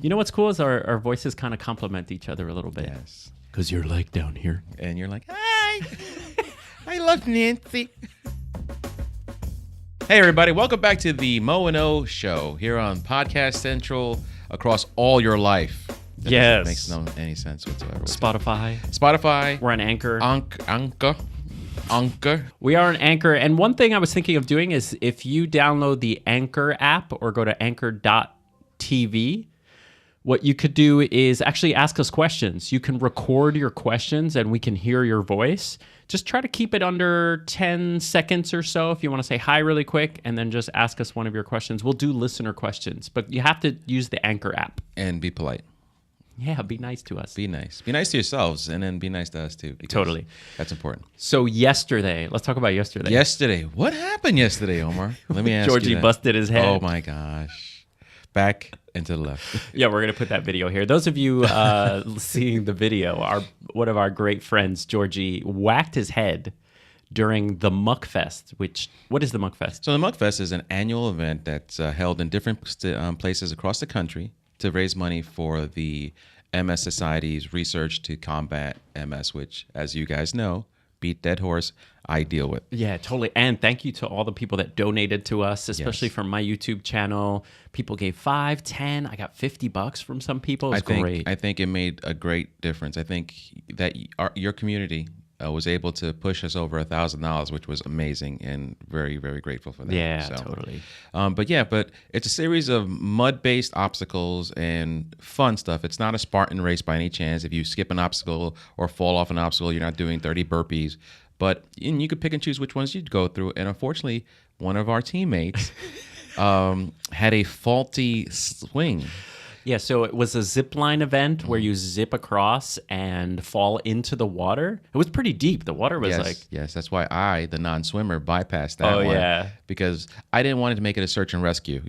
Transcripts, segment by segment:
You know what's cool is our voices kind of complement each other a little bit. Yes. Because you're like down here. And you're like, hi, I love Nancy. Hey, everybody. Welcome back to the Mo and O Show here on Podcast Central across all your life. That makes no any sense whatsoever. Spotify. We're on Anchor. Anchor. We are on Anchor. And one thing I was thinking of doing is if you download the Anchor app or go to anchor.tv, what you could do is actually ask us questions. You can record your questions and we can hear your voice. Just try to keep it under 10 seconds or so if you want to say hi really quick, and then just ask us one of your questions. We'll do listener questions, but you have to use the Anchor app. And be polite. Yeah, be nice to us. Be nice. Be nice to yourselves, and then be nice to us, too. Totally. That's important. So yesterday, let's talk about yesterday. Yesterday. What happened yesterday, Omar? Let me ask Georgie you that. busted his head. Oh, my gosh. Back and to the left. Yeah, we're going to put that video here. Those of you seeing the video, one of our great friends, Georgie, whacked his head during the Muckfest, what is the Muckfest? So the Muckfest is an annual event that's held in different places across the country to raise money for the MS Society's research to combat MS, which, as you guys know, beat dead horse, I deal with. Yeah, totally. And thank you to all the people that donated to us, especially from my YouTube channel. People gave $5, $10. I got $50 from some people. It was great. I think it made a great difference. I think that your community was able to push us over $1,000, which was amazing, and very, very grateful for that. Yeah, totally. But it's a series of mud-based obstacles and fun stuff. It's not a Spartan race by any chance. If you skip an obstacle or fall off an obstacle, you're not doing 30 burpees. But you could pick and choose which ones you'd go through. And unfortunately, one of our teammates had a faulty swing. Yeah, so it was a zip line event where you zip across and fall into the water. It was pretty deep. The water was Yes, that's why I, the non-swimmer, bypassed that one. Oh, yeah. Because I didn't want to make it a search and rescue,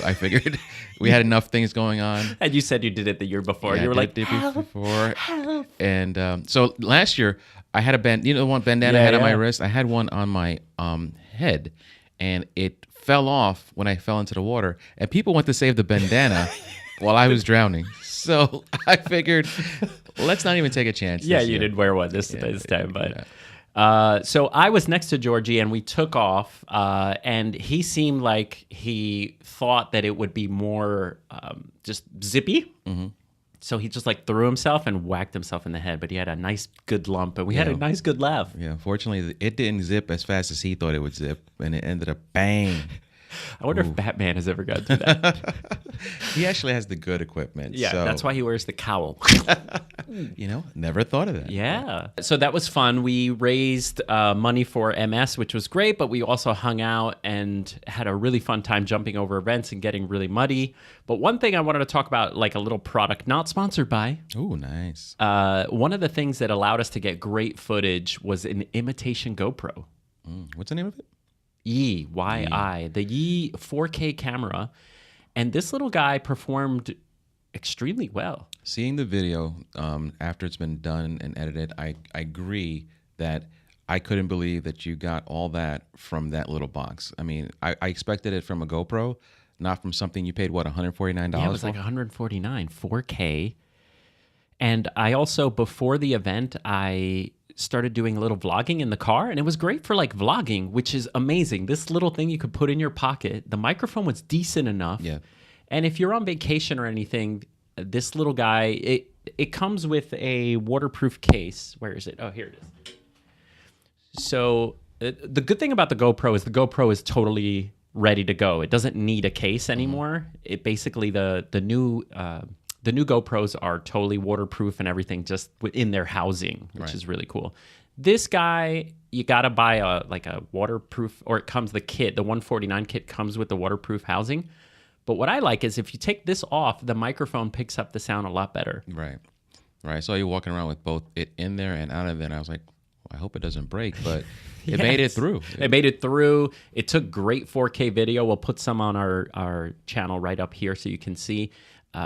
I figured we had enough things going on. And you said you did it the year before. Yeah, you were like, help. And so last year, I had a bandana I had on my wrist. I had one on my head, and it fell off when I fell into the water. And people went to save the bandana while I was drowning. So I figured, let's not even take a chance. Yeah, you did wear one this time. But so I was next to Georgie, and we took off, and he seemed like he thought that it would be more just zippy. Mm-hmm. So he just threw himself and whacked himself in the head, but he had a nice good lump, and we had a nice good laugh. Yeah, fortunately, it didn't zip as fast as he thought it would zip, and it ended up bang. I wonder if Batman has ever gone through that. He actually has the good equipment. Yeah, that's why he wears the cowl. Never thought of that. Yeah. So that was fun. We raised money for MS, which was great, but we also hung out and had a really fun time jumping over events and getting really muddy. But one thing I wanted to talk about, like a little product, not sponsored by. Oh, nice. One of the things that allowed us to get great footage was an imitation GoPro. What's the name of it? Yi, the Yi 4K camera. And this little guy performed extremely well. Seeing the video after it's been done and edited, I agree that I couldn't believe that you got all that from that little box. I mean, I expected it from a GoPro, not from something you paid, $149? Yeah, it was like $149, 4K. And I also, before the event, I started doing a little vlogging in the car, and it was great for vlogging, which is amazing. This little thing you could put in your pocket. The microphone was decent enough. Yeah. And if you're on vacation or anything, this little guy, it comes with a waterproof case. Where is it? Oh, here it is. So the good thing about the GoPro is totally ready to go. It doesn't need a case anymore. It basically the new GoPros are totally waterproof and everything just within their housing, which is really cool. This guy, you got to buy a waterproof, or it comes the kit. The $149 kit comes with the waterproof housing. But what I like is if you take this off, the microphone picks up the sound a lot better. Right. I saw you walking around with both it in there and out of there, and I was like, I hope it doesn't break, but it made it through. It made it through. It took great 4K video. We'll put some on our channel right up here so you can see.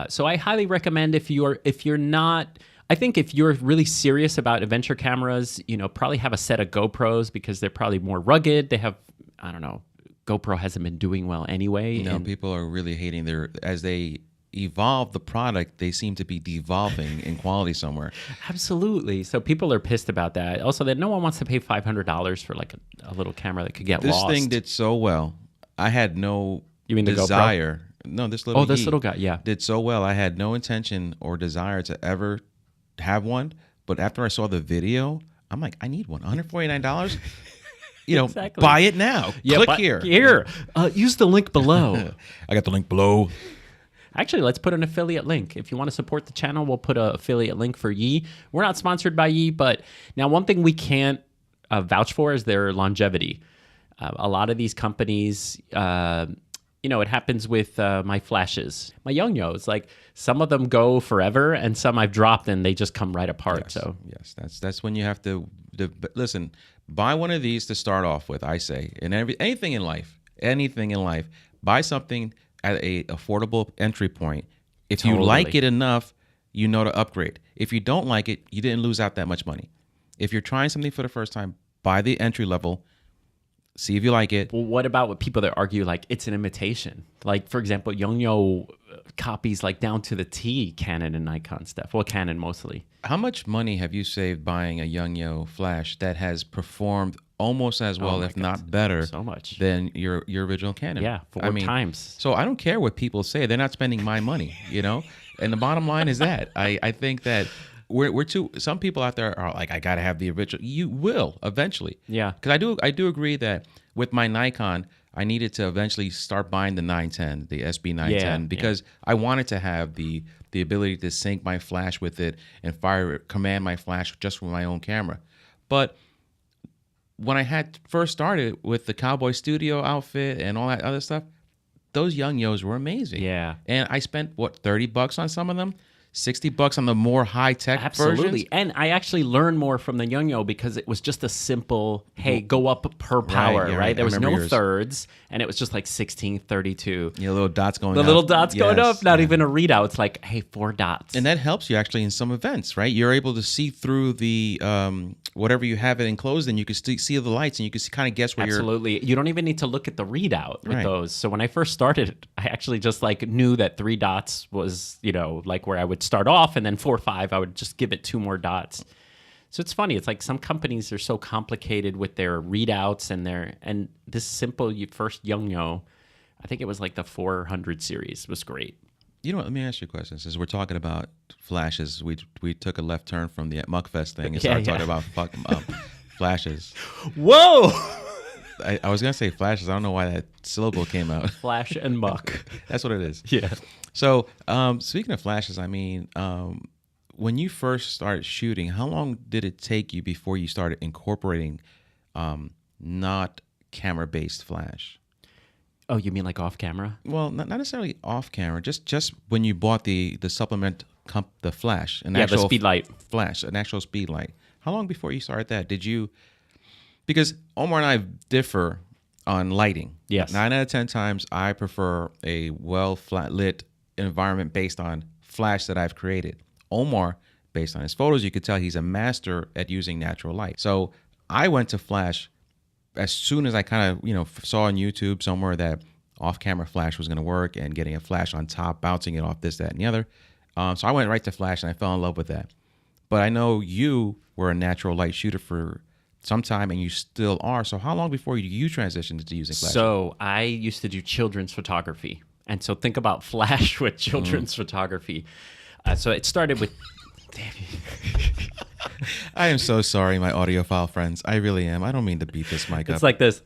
So I highly recommend if you're not, I think if you're really serious about adventure cameras, probably have a set of GoPros because they're probably more rugged. They have, I don't know, GoPro hasn't been doing well anyway. People are really hating as they evolve the product, they seem to be devolving in quality somewhere. Absolutely. So people are pissed about that. Also, that no one wants to pay $500 for like a little camera that could get This lost. thing did so well. I had no You mean the GoPro? desire. No, this little this Yee little guy, yeah. did so well. I had no intention or desire to ever have one. But after I saw the video, I'm like, I need one. $149? Exactly. Buy it now. Click here. Here. Use the link below. I got the link below. Actually, let's put an affiliate link. If you want to support the channel, we'll put an affiliate link for Yee. We're not sponsored by Yee, but now one thing we can't vouch for is their longevity. A lot of these companies, it happens with my flashes, my Young-Yos. Like some of them go forever, and some I've dropped and they just come right apart. Yes, that's when you have to listen. Buy one of these to start off with. I say, and anything in life, buy something at a affordable entry point. If you like it enough, to upgrade. If you don't like it, you didn't lose out that much money. If you're trying something for the first time, buy the entry level. See if you like it. Well, what about with people that argue like it's an imitation? Like, for example, Young-Yo copies like down to the T Canon and Nikon stuff. Well, Canon mostly. How much money have you saved buying a Young-Yo flash that has performed almost as well, if not better, so much than your original Canon? Yeah, 4 times. So I don't care what people say. They're not spending my money, And the bottom line is that I think that we're too. Some people out there are like, I gotta have the original. You will eventually. Yeah. Because I do agree that with my Nikon, I needed to eventually start buying the 910, the SB 910, because I wanted to have the ability to sync my flash with it and command my flash just with my own camera. But when I had first started with the Cowboy Studio outfit and all that other stuff, those Young-Yos were amazing. Yeah. And I spent, $30 on some of them? $60 on the more high-tech Absolutely. versions? And I actually learned more from the Young-Yo because it was just a simple, hey, go up per power, right? There was no thirds, and it was just like 16, 32. Yeah, little dots going up. The little dots going up, not even a readout. It's like, hey, 4 dots. And that helps you actually in some events, right? You're able to see through the whatever you have it enclosed in. You can see the lights, and you can kind of guess where you're... Absolutely. You don't even need to look at the readout with those. So when I first started, I actually just like knew that 3 dots was, like where I would start off, and then 4 or 5, I would just give it 2 more dots. So it's funny. It's like some companies are so complicated with their readouts and this simple first Young-Yo, I think it was like the 400 series, was great. You know what? Let me ask you a question. Since we're talking about flashes, we took a left turn from the Muckfest thing and started talking about flashes. Whoa! I was gonna say flashes. I don't know why that syllable came out. Flash and muck. That's what it is. Yeah. So speaking of flashes, when you first started shooting, how long did it take you before you started incorporating not camera-based flash? Oh, you mean like off camera? Well, not necessarily off camera. Just when you bought the supplement, the flash, the speed light flash, an actual speed light. How long before you started that? Did you? Because Omar and I differ on lighting. Yes. 9 out of 10 times, I prefer a flat lit environment based on flash that I've created. Omar, based on his photos, you could tell he's a master at using natural light. So I went to flash as soon as I kind of, saw on YouTube somewhere that off-camera flash was going to work and getting a flash on top, bouncing it off this, that, and the other. So I went right to flash and I fell in love with that. But I know you were a natural light shooter for some time and you still are. So how long before you transitioned into using flash? So I used to do children's photography. And so think about flash with children's photography. So it started with... I am so sorry, my audiophile friends. I really am. I don't mean to beat this mic up. It's like this.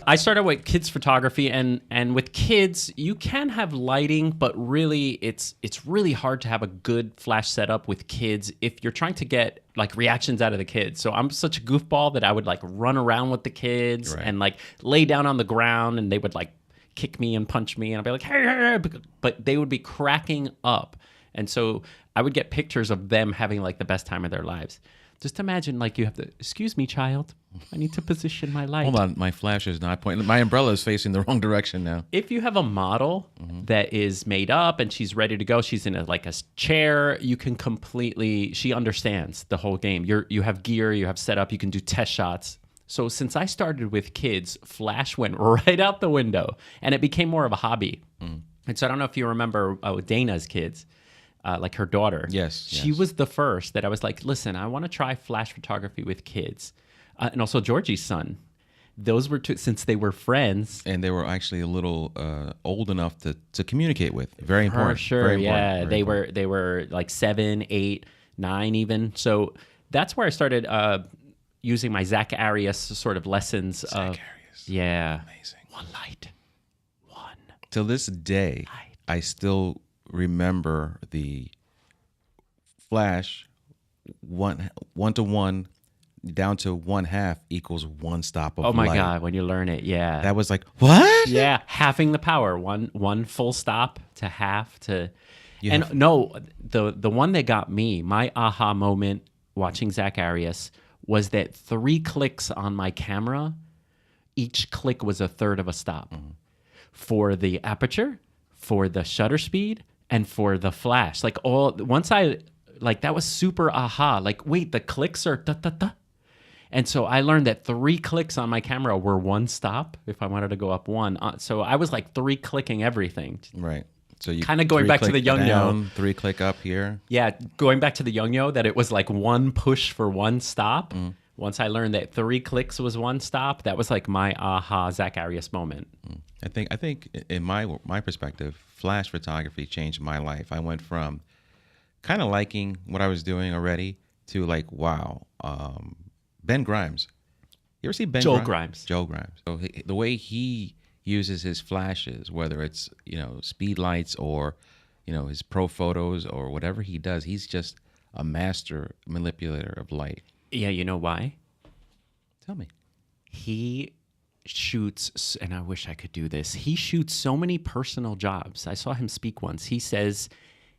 I started with kids photography, and with kids, you can have lighting, but really, it's really hard to have a good flash setup with kids if you're trying to get like reactions out of the kids. So I'm such a goofball that I would like run around with the kids and like lay down on the ground, and they would like kick me and punch me, and I'd be like, hey, but they would be cracking up. And so I would get pictures of them having like the best time of their lives. Just imagine like you have to, excuse me, child, I need to position my light. Hold on, my flash is not pointing. My umbrella is facing the wrong direction now. If you have a model that is made up and she's ready to go, she's in a chair, you can completely, she understands the whole game. You have gear, you have setup, you can do test shots. So since I started with kids, flash went right out the window and it became more of a hobby. And so I don't know if you remember Dana's kids, like her daughter. Yes, She yes. was the first that I was like, listen, I want to try flash photography with kids. And also Georgie's son. Those were two, since they were friends. And they were actually a little old enough to communicate with. Very For important. sure, Very important. yeah. Very important. They were like 7, 8, 9 even. So that's where I started using my Zach Arias sort of lessons. Zach Arias. Yeah. Amazing. One light. One. Till this day, Light. I still remember the flash 1:1 down to 1/2 equals one stop of Oh my light. God, when you learn it, yeah. That was like, what? Yeah, halving the power. One full stop to half to You and have- no, the one that got me, my aha moment watching Zach Arias was that 3 clicks on my camera, each click was a third of a stop. For the aperture, for the shutter speed, and for the flash. Like that was super aha. Like, wait, the clicks are da da da. And so I learned that 3 clicks on my camera were one stop if I wanted to go up one. So I was like 3 clicking everything. Right. So you Kinda going back to 3-click the Young Yo. down, 3-click up here. Yeah, going back to the Young Yo, that it was like one push for one stop. Once I learned that 3 clicks was one stop, that was like my aha Zach Arias moment. I think in my perspective, flash photography changed my life. I went from kind of liking what I was doing already to like, wow, Ben Grimes. You ever see Ben Joel Grimes? Grimes. Joel Grimes. So the way he uses his flashes, whether it's, speed lights or, his pro photos or whatever he does, he's just a master manipulator of light. Yeah, you know why? Tell me. He shoots, and I wish I could do this. He shoots so many personal jobs. I saw him speak once. He says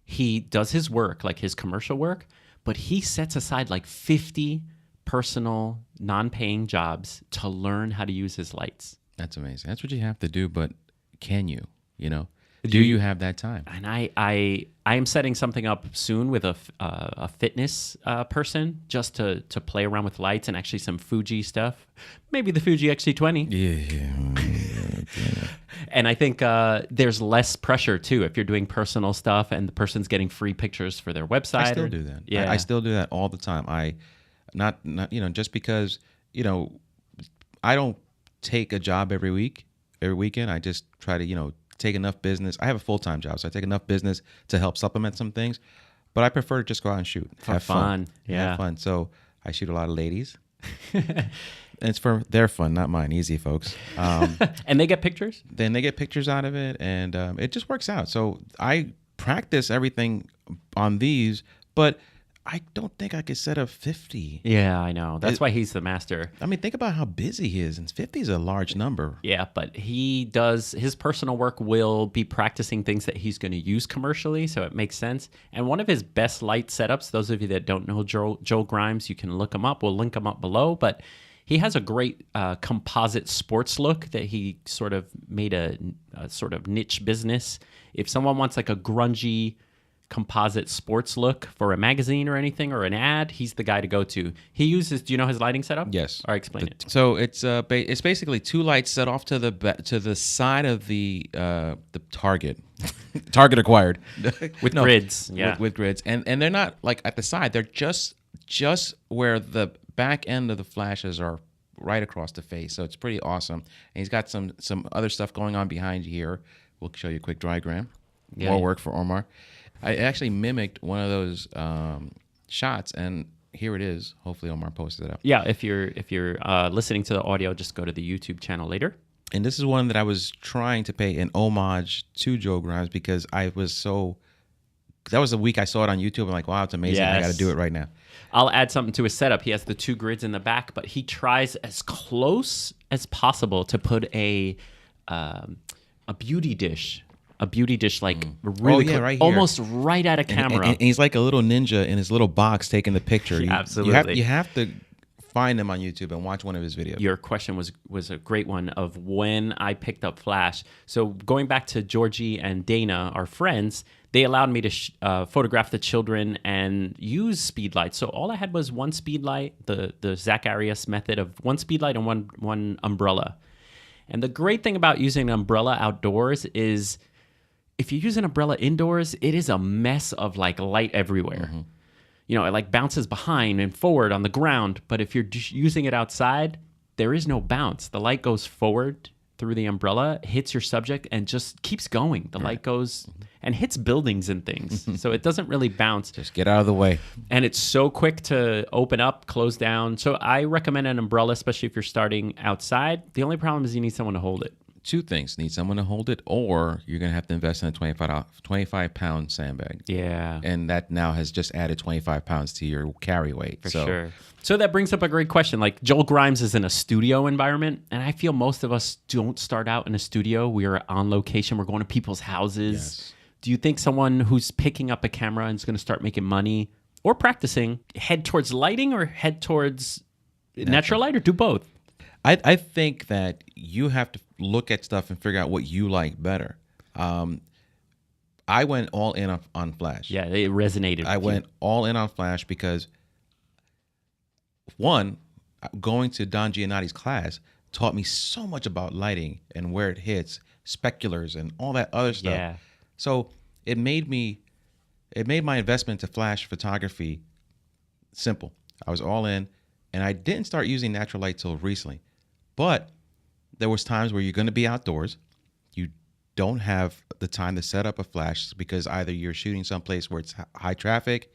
he does his work, like his commercial work, but he sets aside like 50 personal, non-paying jobs to learn how to use his lights. That's amazing. That's what you have to do, but can you, Do you have that time? And I am setting something up soon with a fitness person just to play around with lights and actually some Fuji stuff. Maybe the Fuji XT20. Yeah. And I think there's less pressure too if you're doing personal stuff and the person's getting free pictures for their website. I still do that. Yeah, I still do that all the time. Not just because I don't take a job every weekend. I just try to take enough business. I have a full-time job, so I take enough business to help supplement some things. But I prefer to just go out and shoot, have fun. Yeah, have fun. So I shoot a lot of ladies. And it's for their fun, not mine. Easy, folks. and they get pictures. Then they get pictures out of it, and it just works out. So I practice everything on these, but I don't think I could set up 50. Yeah, I know. That's why he's the master. I mean, think about how busy he is, and 50 is a large number. Yeah, but he does his personal work will be practicing things that he's going to use commercially, so it makes sense. And one of his best light setups, those of you that don't know Joel Grimes, you can look him up. We'll link him up below, but he has a great composite sports look that he sort of made a sort of niche business. If someone wants like a grungy composite sports look for a magazine or anything or an ad, he's the guy to go to. He uses, do you know his lighting setup? Yes. All right, explain it. So it's basically 2 lights set off to the side of the target. Target acquired With grids, yeah. with grids, and they're not like at the side. They're just where the back end of the flashes are, right across the face. So it's pretty awesome. And he's got some other stuff going on behind here. We'll show you a quick diagram. Yeah. More work for Omar. I actually mimicked one of those shots, and here it is. Hopefully, Omar posted it up. Yeah, if you're listening to the audio, just go to the YouTube channel later. And this is one that I was trying to pay an homage to Joe Grimes because I was that was the week I saw it on YouTube. I'm like, wow, it's amazing. I Yes. got to do it right now. I'll add something to his setup. He has the 2 grids in the back, but he tries as close as possible to put a beauty dish. A beauty dish, like really right here. almost right at a camera. And he's like a little ninja in his little box taking the picture. Absolutely. You have to find him on YouTube and watch one of his videos. Your question was a great one of when I picked up Flash. So going back to Georgie and Dana, our friends, they allowed me to photograph the children and use speed lights. So all I had was one speed light, the Zach Arias method of one speed light and one umbrella. And the great thing about using an umbrella outdoors is if you use an umbrella indoors, it is a mess of like light everywhere. You know, it like bounces behind and forward on the ground. But if you're just using it outside, there is no bounce. The light goes forward through the umbrella, hits your subject, and just keeps going. The light goes and hits buildings and things. So it doesn't really bounce. Just get out of the way. And it's so quick to open up, close down. So I recommend an umbrella, especially if you're starting outside. The only problem is you need someone to hold it. Two things: need someone to hold it, or you're gonna have to invest in a 25-pound sandbag. Yeah. And that now has just added 25 pounds to your carry weight. For sure. So that brings up a great question. Like Joel Grimes is in a studio environment, and I feel most of us don't start out in a studio. We are on location. We're going to people's houses. Yes. Do you think someone who's picking up a camera and is going to start making money or practicing head towards lighting or head towards natural light, or do both? I think that you have to look at stuff and figure out what you like better. I went all in on Flash. Yeah, it resonated. I went all in on Flash because, one, going to Don Giannotti's class taught me so much about lighting and where it hits, speculars, and all that other stuff. Yeah. So it made my investment to Flash photography simple. I was all in, and I didn't start using natural light till recently. But there was times where you're going to be outdoors. You don't have the time to set up a flash because either you're shooting someplace where it's high traffic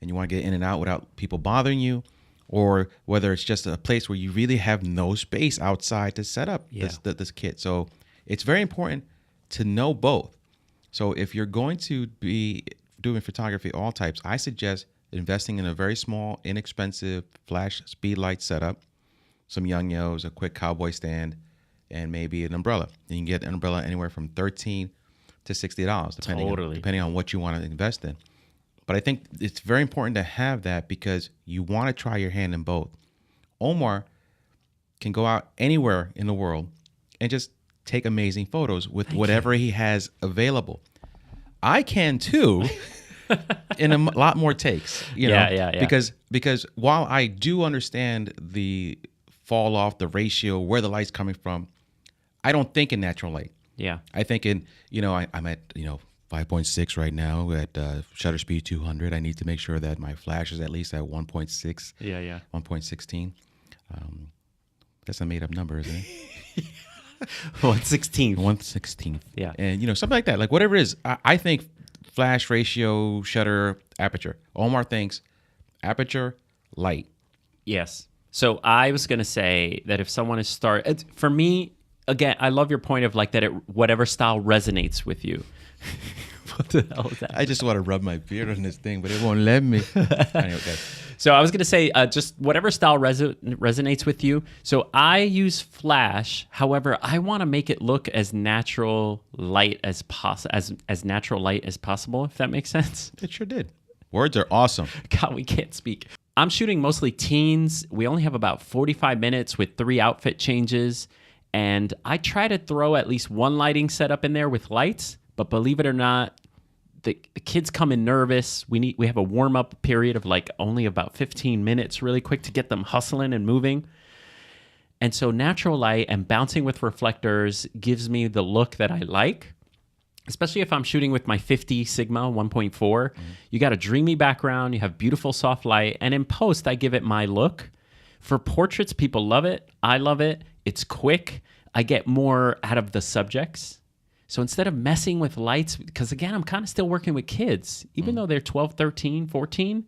and you want to get in and out without people bothering you, or whether it's just a place where you really have no space outside to set up this kit. So it's very important to know both. So if you're going to be doing photography all types, I suggest investing in a very small, inexpensive flash speed light setup, some Young-Yos, a quick cowboy stand, and maybe an umbrella. And you can get an umbrella anywhere from $13 to $60, depending on what you want to invest in. But I think it's very important to have that because you want to try your hand in both. Omar can go out anywhere in the world and just take amazing photos with whatever he has available. I can too, in a lot more takes. Yeah. Because while I do understand the fall off, the ratio, where the light's coming from, I don't think in natural light. Yeah. I think in, I'm at, 5.6 right now at shutter speed 200. I need to make sure that my flash is at least at 1.6. Yeah. 1.16. That's a made up number, isn't it? 1/16. 1/16. Yeah. And, something like that. Like whatever it is, I think flash, ratio, shutter, aperture. Omar thinks aperture, light. Yes. So I was going to say that if someone is for me, again, I love your point of like that whatever style resonates with you. What the hell is that? I just want to rub my beard on this thing, but it won't let me. Anyway, okay. So I was going to say just whatever style resonates with you. So I use flash. However, I want to make it look as natural light as possible, as natural light as possible, if that makes sense. It sure did. Words are awesome. God, we can't speak. I'm shooting mostly teens. We only have about 45 minutes with 3 outfit changes. And I try to throw at least one lighting setup in there with lights. But believe it or not, the kids come in nervous. We have a warm-up period of like only about 15 minutes really quick to get them hustling and moving. And so natural light and bouncing with reflectors gives me the look that I like. Especially if I'm shooting with my 50 Sigma 1.4, you got a dreamy background, you have beautiful soft light, and in post, I give it my look. For portraits, people love it. I love it. It's quick. I get more out of the subjects. So instead of messing with lights, because again, I'm kind of still working with kids, even though they're 12, 13, 14,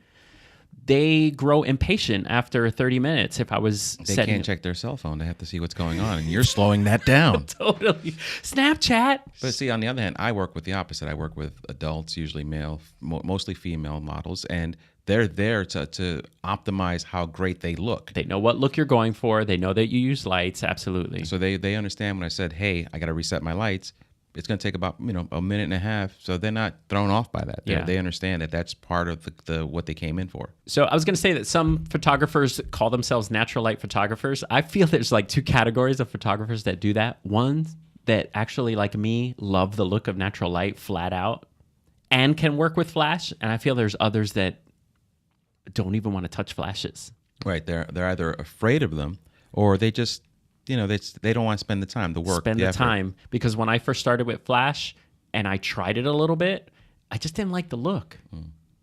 they grow impatient after 30 minutes. If I was They can't check their cell phone. They have to see what's going on, and you're slowing that down. Totally. Snapchat. But see, on the other hand, I work with the opposite. I work with adults, usually male, mostly female models, and they're there to optimize how great they look. They know what look you're going for. They know that you use lights. Absolutely. So they understand when I said, hey, I got to reset my lights. It's going to take about a minute and a half, so they're not thrown off by that. They understand that that's part of the what they came in for. So I was going to say that some photographers call themselves natural light photographers. I feel there's like 2 categories of photographers that do that. One that actually, like me, love the look of natural light flat out and can work with flash, and I feel there's others that don't even want to touch flashes. Right, they're either afraid of them or they just. They don't want to spend the time, the work, Spend the effort. time. Because when I first started with flash, and I tried it a little bit. I just didn't like the look.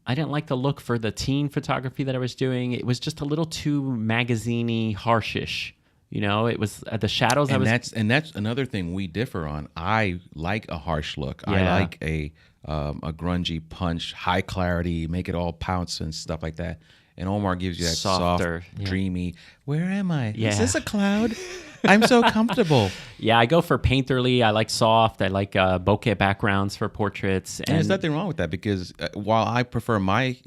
I didn't like the look for the teen photography that I was doing. It was just a little too magazine-y, harshish. It was the shadows. And that's another thing we differ on. I like a harsh look. I Yeah. like a grungy punch, high clarity, make it all pounce and stuff like that. And Omar gives you that Softer, soft, dreamy. Where am I? Yeah. Is this a cloud? I'm so comfortable. Yeah, I go for painterly. I like soft. I like bokeh backgrounds for portraits. And there's nothing wrong with that because while I prefer my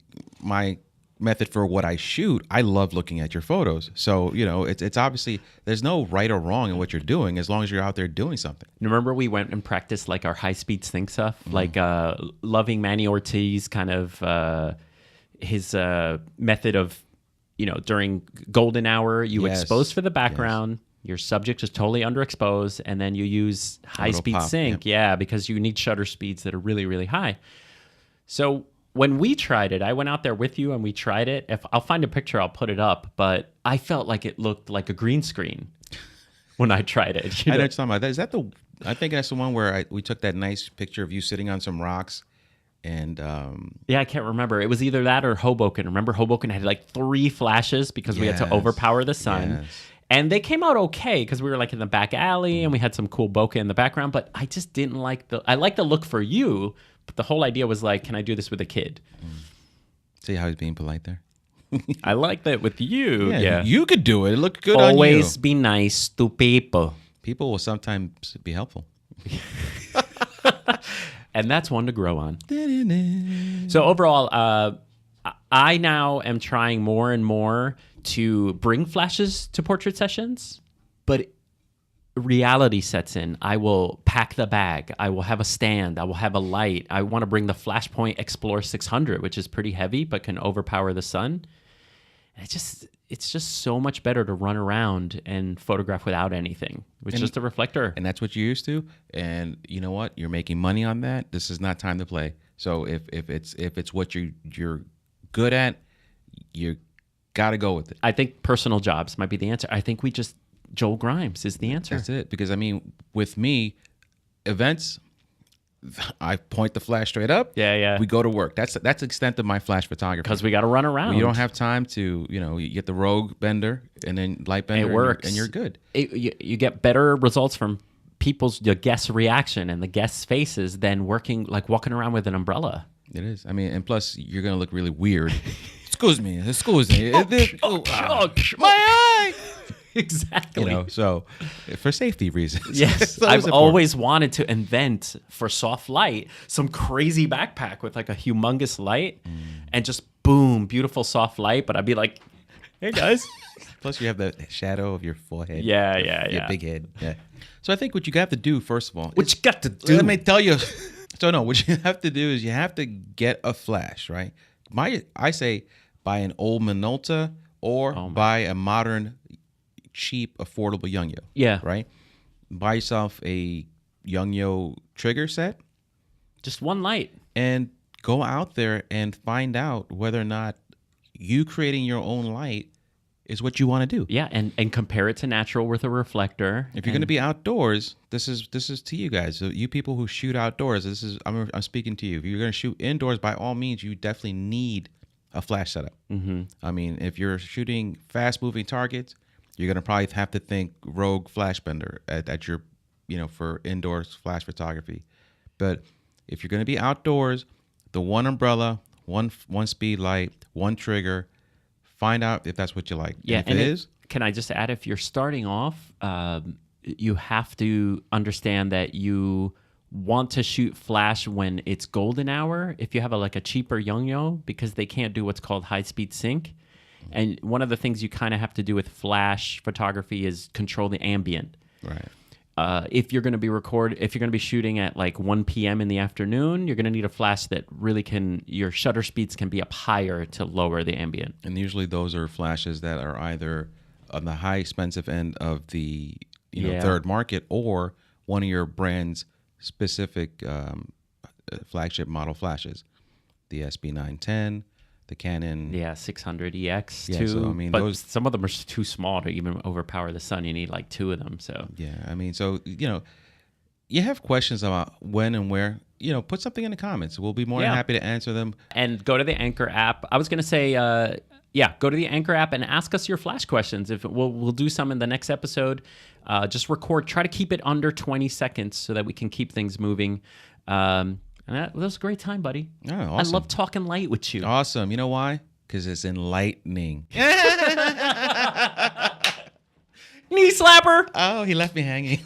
method for what I shoot, I love looking at your photos. So, it's obviously there's no right or wrong in what you're doing as long as you're out there doing something. Remember we went and practiced like our high-speed sync stuff? Like loving Manny Ortiz kind of his method of, during golden hour, you Yes. expose for the background. Your subject is totally underexposed, and then you use high-speed pop, sync. Yeah, because you need shutter speeds that are really, really high. So when we tried it, I went out there with you and we tried it. If I'll find a picture, I'll put it up. But I felt like it looked like a green screen when I tried it. I know what you're talking about. Is that I think that's the one where we took that nice picture of you sitting on some rocks. And yeah, I can't remember. It was either that or Hoboken. Remember, Hoboken had like 3 flashes because we had to Yes. overpower the sun. Yes. And they came out okay because we were like in the back alley and we had some cool bokeh in the background. But I just didn't like I like the look for you. But the whole idea was like, can I do this with a kid? see how he's being polite there? I like that with you. Yeah. You could do it. It looked good Always on you. be nice to people. People will sometimes be helpful. And that's one to grow on. So overall, I now am trying more and more to bring flashes to portrait sessions, but reality sets in. I will pack the bag. I will have a stand. I will have a light. I want to bring the Flashpoint Explore 600, which is pretty heavy but can overpower the sun. And it's just so much better to run around and photograph without anything. With just a reflector. And that's what you're used to. And you know what? You're making money on that. This is not time to play. So if it's what you're good at, you got to go with it. I think personal jobs might be the answer. I think Joel Grimes is the answer. That's it. Because with me, events, I point the flash straight up. Yeah. We go to work. That's the extent of my flash photography. Because we got to run around. You don't have time to, you get the rogue bender and then light bender. It works. And you're good. You get better results from the guests' reaction and the guests' faces than walking around with an umbrella. It is. And plus, you're going to look really weird. Excuse me. My eye. Exactly. So for safety reasons. Yes, I've always wanted to invent for soft light some crazy backpack with like a humongous light and just boom, beautiful soft light. But I'd be like, hey guys. Plus you have the shadow of your forehead. Yeah. Your big head. Yeah. So I think what you have to do, first of all. What you got to do? Let me tell you. So no, what you have to do is you have to get a flash, right? I say buy an old Minolta or buy a modern cheap, affordable Youngyo. Yeah. Right? Buy yourself a Youngyo trigger set. Just one light. And go out there and find out whether or not you creating your own light is what you want to do. Yeah, and compare it to natural with a reflector. If you're going to be outdoors, this is to you guys. So you people who shoot outdoors, I'm speaking to you. If you're going to shoot indoors, by all means, you definitely need a flash setup. Mm-hmm. If you're shooting fast-moving targets, you're going to probably have to think Rogue Flash Bender at your, for indoors flash photography. But if you're going to be outdoors, the one umbrella, one speed light, one trigger, find out if that's what you like. Yeah, and if it is, can I just add, if you're starting off, you have to understand that you want to shoot flash when it's golden hour. If you have a cheaper Youngyo, because they can't do what's called high-speed sync. And one of the things you kind of have to do with flash photography is control the ambient. right. If you're going to be shooting at 1 p.m. in the afternoon, you're going to need a flash that really your shutter speeds can be up higher to lower the ambient. And usually those are flashes that are either on the high expensive end of the third market or one of your brand's specific flagship model flashes, the SB910. The Canon, 600EX yeah, too. so, but some of them are too small to even overpower the sun. You need 2 of them. So yeah, so you you have questions about when and where, put something in the comments. We'll be more than happy to answer them. And go to the Anchor app. I was going to say, go to the Anchor app and ask us your Flash questions. If we'll do some in the next episode. Just record. Try to keep it under 20 seconds so that we can keep things moving. And that was a great time, buddy. Oh, awesome. I love talking light with you. Awesome. You know why? Because it's enlightening. Knee slapper. Oh, he left me hanging.